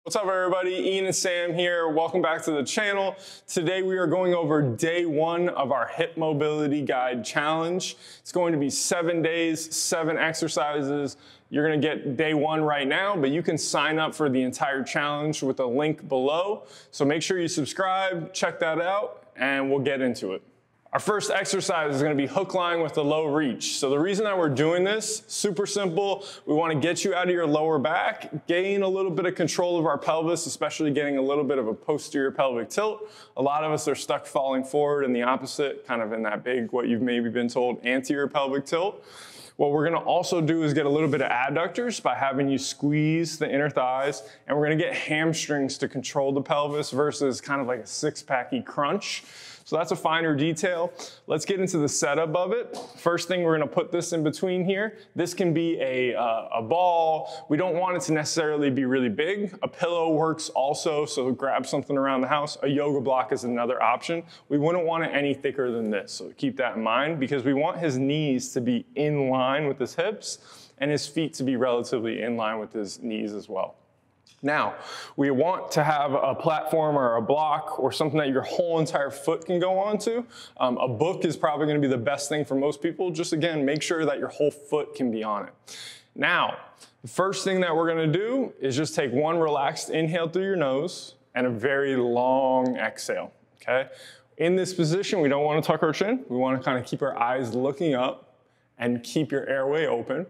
What's up everybody, Ian and Sam here. Welcome back to the channel. Today we are going over day one of our hip mobility guide challenge. It's going to be 7 days, 7 exercises. You're gonna get day one right now, but you can sign up for the entire challenge with a link below. So make sure you subscribe, check that out, and we'll get into it. Our first exercise is gonna be hook line with a low reach. So the reason that we're doing this, super simple. We wanna get you out of your lower back, gain a little bit of control of our pelvis, especially getting a little bit of a posterior pelvic tilt. A lot of us are stuck falling forward in the opposite, kind of in that big, what you've maybe been told, anterior pelvic tilt. What we're gonna also do is get a little bit of adductors by having you squeeze the inner thighs, and we're gonna get hamstrings to control the pelvis versus kind of like a six-packy crunch. So that's a finer detail. Let's get into the setup of it. First thing, we're gonna put this in between here. This can be a ball. We don't want it to necessarily be really big. A pillow works also, so grab something around the house. A yoga block is another option. We wouldn't want it any thicker than this, so keep that in mind because we want his knees to be in line with his hips and his feet to be relatively in line with his knees as well. Now, we want to have a platform or a block or something that your whole entire foot can go onto. A book is probably going to be the best thing for most people. Just again, make sure that your whole foot can be on it. Now, the first thing that we're going to do is just take one relaxed inhale through your nose and a very long exhale, okay? In this position, we don't want to tuck our chin. We want to kind of keep our eyes looking up and keep your airway open.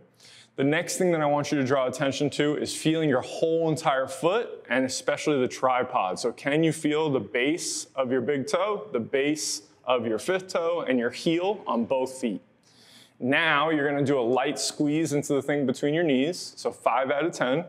The next thing that I want you to draw attention to is feeling your whole entire foot and especially the tripod. So can you feel the base of your big toe, the base of your fifth toe, and your heel on both feet? Now you're gonna do a light squeeze into the thing between your knees, so 5 out of 10.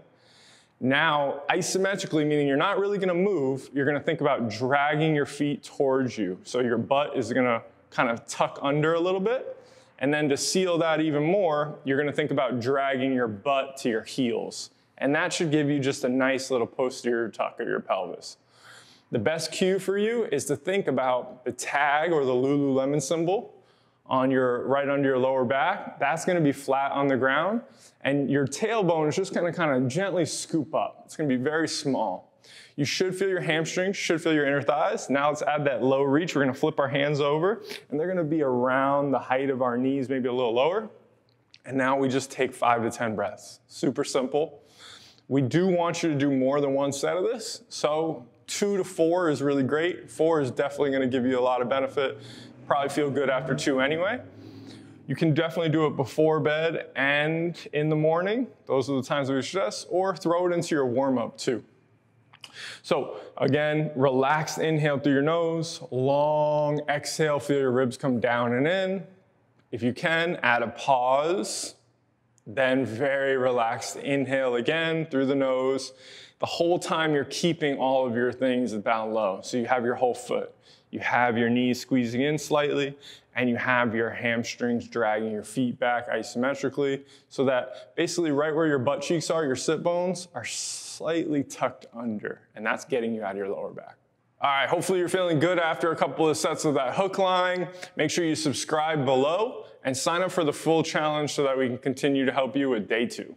Now, isometrically, meaning you're not really gonna move, you're gonna think about dragging your feet towards you. So your butt is gonna kind of tuck under a little bit. And then to seal that even more, you're gonna think about dragging your butt to your heels. And that should give you just a nice little posterior tuck of your pelvis. The best cue for you is to think about the tag or the Lululemon symbol on right under your lower back. That's gonna be flat on the ground. And your tailbone is just gonna kind of gently scoop up. It's gonna be very small. You should feel your hamstrings, should feel your inner thighs. Now let's add that low reach. We're gonna flip our hands over and they're gonna be around the height of our knees, maybe a little lower. And now we just take 5 to 10 breaths. Super simple. We do want you to do more than one set of this. So 2 to 4 is really great. 4 is definitely gonna give you a lot of benefit. Probably feel good after 2 anyway. You can definitely do it before bed and in the morning. Those are the times that we suggest, or throw it into your warm-up too. So again, relaxed inhale through your nose, long exhale, feel your ribs come down and in. If you can, add a pause, then very relaxed inhale again through the nose. The whole time you're keeping all of your things down low. So you have your whole foot, you have your knees squeezing in slightly, and you have your hamstrings dragging your feet back isometrically so that basically right where your butt cheeks are, your sit bones are slightly tucked under, and that's getting you out of your lower back. All right, hopefully you're feeling good after a couple of sets of that hook line. Make sure you subscribe below and sign up for the full challenge so that we can continue to help you with day 2.